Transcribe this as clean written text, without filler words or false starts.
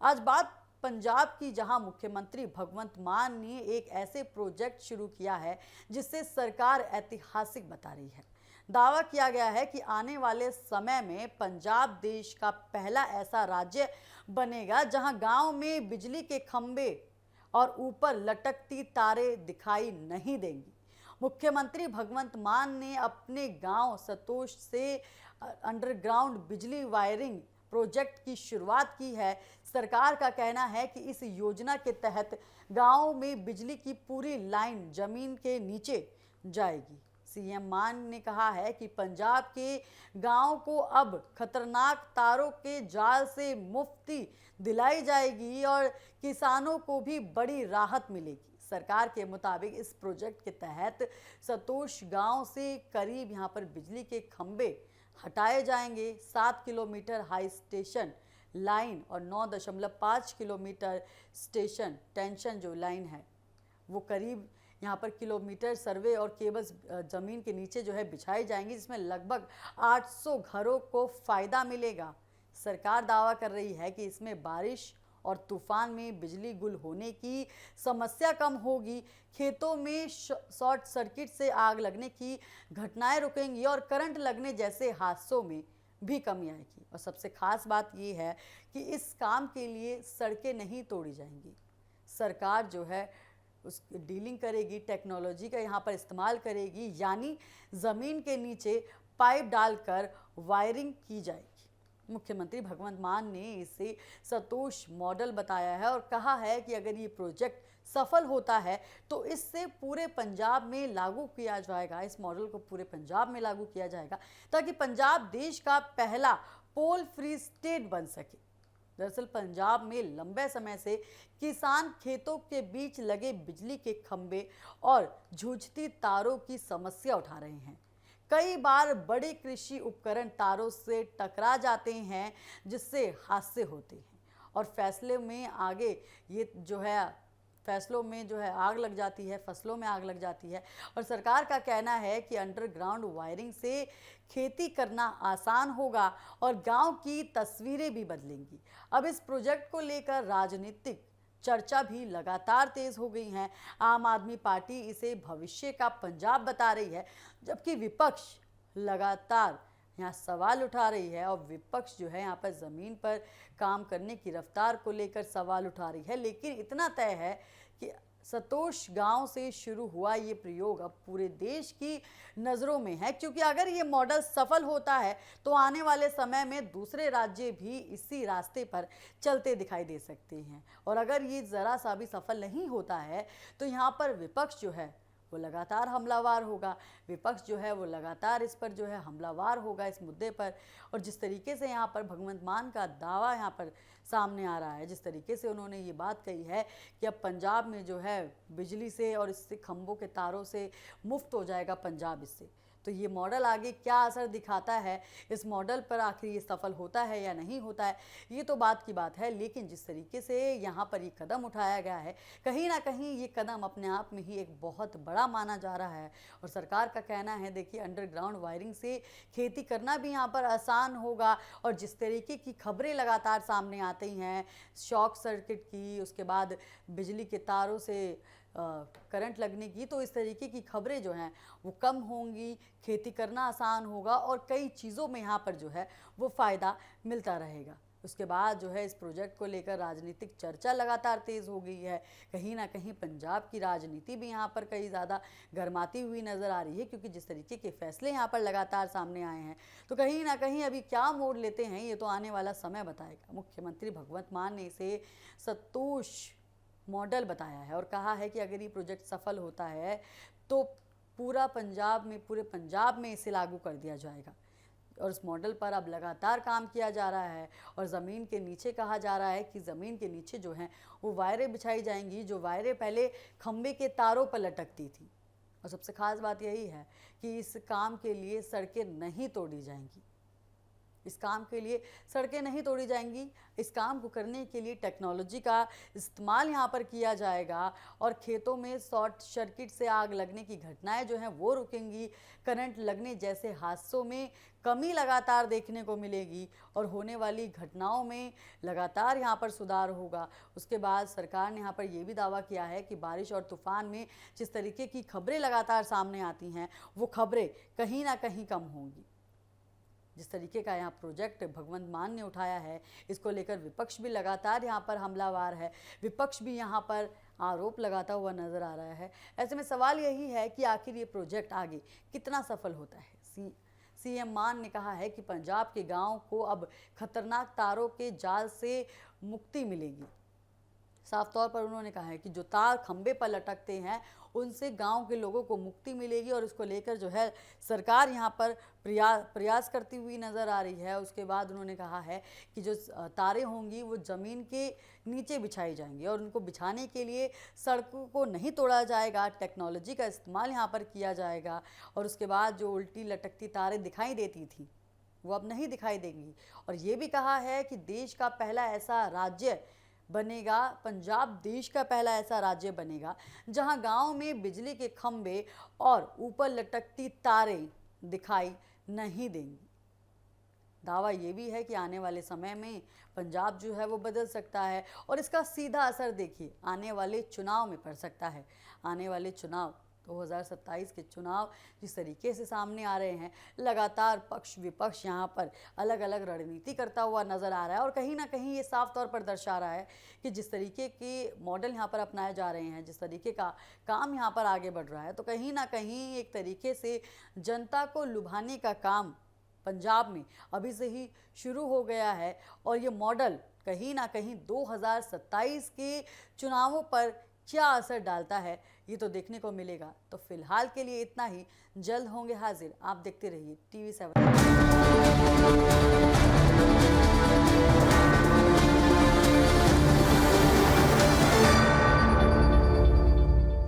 आज बात पंजाब की, जहां मुख्यमंत्री भगवंत मान ने एक ऐसे प्रोजेक्ट शुरू किया है जिससे सरकार ऐतिहासिक बता रही है। दावा किया गया है कि आने वाले समय में पंजाब देश का पहला ऐसा राज्य बनेगा जहां गांव में बिजली के खंभे और ऊपर लटकती तारे दिखाई नहीं देंगी। मुख्यमंत्री भगवंत मान ने अपने गांव सतोष से अंडरग्राउंड बिजली वायरिंग प्रोजेक्ट की शुरुआत की है। सरकार का कहना है कि इस योजना के तहत गांव में बिजली की पूरी लाइन जमीन के नीचे जाएगी। सीएम मान ने कहा है कि पंजाब के गांव को अब खतरनाक तारों के जाल से मुक्ति दिलाई जाएगी और किसानों को भी बड़ी राहत मिलेगी। सरकार के मुताबिक इस प्रोजेक्ट के तहत सतोष गांव से करीब यहां पर बिजली के खंभे हटाए जाएंगे। 7 किलोमीटर हाई स्टेशन लाइन और 9.5 किलोमीटर स्टेशन टेंशन जो लाइन है वो करीब यहाँ पर किलोमीटर सर्वे और केबल्स ज़मीन के नीचे जो है बिछाई जाएंगी, जिसमें लगभग 800 घरों को फ़ायदा मिलेगा। सरकार दावा कर रही है कि इसमें बारिश और तूफान में बिजली गुल होने की समस्या कम होगी, खेतों में शॉर्ट सर्किट से आग लगने की घटनाएं रुकेंगी और करंट लगने जैसे हादसों में भी कमी आएगी। और सबसे खास बात ये है कि इस काम के लिए सड़कें नहीं तोड़ी जाएंगी। सरकार जो है उस डीलिंग करेगी, टेक्नोलॉजी का यहाँ पर इस्तेमाल करेगी, यानी ज़मीन के नीचे पाइप डालकर वायरिंग की जाएगी। मुख्यमंत्री भगवंत मान ने इसे सतोष मॉडल बताया है और कहा है कि अगर ये प्रोजेक्ट सफल होता है तो इससे पूरे पंजाब में लागू किया जाएगा, इस मॉडल को पूरे पंजाब में लागू किया जाएगा ताकि पंजाब देश का पहला पोल फ्री स्टेट बन सके। दरअसल पंजाब में लंबे समय से किसान खेतों के बीच लगे बिजली के खंभे और जूझती तारों की समस्या उठा रहे हैं। कई बार बड़े कृषि उपकरण तारों से टकरा जाते हैं जिससे हादसे होते हैं और फैसलों में जो है आग लग जाती है, फसलों में आग लग जाती है। और सरकार का कहना है कि अंडरग्राउंड वायरिंग से खेती करना आसान होगा और गांव की तस्वीरें भी बदलेंगी। अब इस प्रोजेक्ट को लेकर राजनीतिक चर्चा भी लगातार तेज हो गई है। आम आदमी पार्टी इसे भविष्य का पंजाब बता रही है, जबकि विपक्ष लगातार यहाँ सवाल उठा रही है और विपक्ष जो है यहाँ पर ज़मीन पर काम करने की रफ्तार को लेकर सवाल उठा रही है। लेकिन इतना तय है कि सतोष गांव से शुरू हुआ ये प्रयोग अब पूरे देश की नज़रों में है, क्योंकि अगर ये मॉडल सफल होता है तो आने वाले समय में दूसरे राज्य भी इसी रास्ते पर चलते दिखाई दे सकते हैं। और अगर ये ज़रा सा भी सफल नहीं होता है तो यहाँ पर विपक्ष जो है वो लगातार हमलावार होगा। विपक्ष जो है वो लगातार इस पर जो है हमलावार होगा इस मुद्दे पर। और जिस तरीके से यहाँ पर भगवंत मान का दावा यहाँ पर सामने आ रहा है, जिस तरीके से उन्होंने ये बात कही है कि अब पंजाब में जो है बिजली से और इससे खंभों के तारों से मुफ्त हो जाएगा पंजाब इससे, तो ये मॉडल आगे क्या असर दिखाता है, इस मॉडल पर आखिर ये सफल होता है या नहीं होता है, ये तो बात की बात है। लेकिन जिस तरीके से यहाँ पर ये कदम उठाया गया है, कहीं ना कहीं ये कदम अपने आप में ही एक बहुत बड़ा माना जा रहा है। और सरकार का कहना है, देखिए अंडरग्राउंड वायरिंग से खेती करना भी यहाँ पर आसान होगा। और जिस तरीके की खबरें लगातार सामने आती हैं शॉर्ट सर्किट की, उसके बाद बिजली के तारों से करंट लगने की, तो इस तरीके की खबरें जो हैं वो कम होंगी, खेती करना आसान होगा और कई चीज़ों में यहाँ पर जो है वो फ़ायदा मिलता रहेगा। उसके बाद जो है इस प्रोजेक्ट को लेकर राजनीतिक चर्चा लगातार तेज़ हो गई है। कहीं ना कहीं पंजाब की राजनीति भी यहाँ पर कई ज़्यादा गर्माती हुई नज़र आ रही है, क्योंकि जिस तरीके के फैसले यहाँ पर लगातार सामने आए हैं, तो कहीं ना कहीं अभी क्या मोड़ लेते हैं ये तो आने वाला समय बताएगा। मुख्यमंत्री भगवंत मान ने इसे सतोष मॉडल बताया है और कहा है कि अगर ये प्रोजेक्ट सफल होता है तो पूरे पंजाब में इसे लागू कर दिया जाएगा। और इस मॉडल पर अब लगातार काम किया जा रहा है और ज़मीन के नीचे कहा जा रहा है कि ज़मीन के नीचे जो हैं वो वायरें बिछाई जाएंगी, जो वायरें पहले खंभे के तारों पर लटकती थी। और सबसे खास बात यही है कि इस काम के लिए सड़कें नहीं तोड़ी जाएंगी। इस काम के लिए सड़कें नहीं तोड़ी जाएंगी, इस काम को करने के लिए टेक्नोलॉजी का इस्तेमाल यहाँ पर किया जाएगा और खेतों में शॉर्ट सर्किट से आग लगने की घटनाएं जो हैं वो रुकेंगी। करंट लगने जैसे हादसों में कमी लगातार देखने को मिलेगी और होने वाली घटनाओं में लगातार यहाँ पर सुधार होगा। उसके बाद सरकार ने यहाँ पर यह भी दावा किया है कि बारिश और तूफान में जिस तरीके की खबरें लगातार सामने आती हैं वो खबरें कहीं ना कहीं कम होंगी। जिस तरीके का यहाँ प्रोजेक्ट भगवंत मान ने उठाया है, इसको लेकर विपक्ष भी लगातार यहाँ पर हमलावार है, विपक्ष भी यहाँ पर आरोप लगाता हुआ नजर आ रहा है। ऐसे में सवाल यही है कि आखिर ये प्रोजेक्ट आगे कितना सफल होता है। सीएम मान ने कहा है कि पंजाब के गांव को अब खतरनाक तारों के जाल से मुक्ति मिलेगी। साफ तौर पर उन्होंने कहा है कि जो तार खंबे पर लटकते हैं उनसे गांव के लोगों को मुक्ति मिलेगी और इसको लेकर जो है सरकार यहां पर प्रयास करती हुई नज़र आ रही है। उसके बाद उन्होंने कहा है कि जो तारें होंगी वो ज़मीन के नीचे बिछाई जाएंगी और उनको बिछाने के लिए सड़कों को नहीं तोड़ा जाएगा, टेक्नोलॉजी का इस्तेमाल यहाँ पर किया जाएगा। और उसके बाद जो उल्टी लटकती तारें दिखाई देती थी वो अब नहीं दिखाई देंगी। और ये भी कहा है कि देश का पहला ऐसा राज्य बनेगा, पंजाब देश का पहला ऐसा राज्य बनेगा जहां गांव में बिजली के खंभे और ऊपर लटकती तारें दिखाई नहीं देंगी। दावा ये भी है कि आने वाले समय में पंजाब जो है वो बदल सकता है और इसका सीधा असर देखिए आने वाले चुनाव में पड़ सकता है। आने वाले चुनाव 2027 के चुनाव जिस तरीके से सामने आ रहे हैं, लगातार पक्ष विपक्ष यहाँ पर अलग अलग रणनीति करता हुआ नज़र आ रहा है और कहीं ना कहीं ये साफ तौर पर दर्शा रहा है कि जिस तरीके के मॉडल यहाँ पर अपनाए जा रहे हैं, जिस तरीके का काम यहाँ पर आगे बढ़ रहा है, तो कहीं ना कहीं एक तरीके से जनता को लुभाने का काम पंजाब में अभी से ही शुरू हो गया है और ये मॉडल कहीं ना कहीं 2027 के चुनावों पर क्या असर डालता है ये तो देखने को मिलेगा। तो फिलहाल के लिए इतना ही, जल्द होंगे हाजिर। आप देखते रहिए TV7।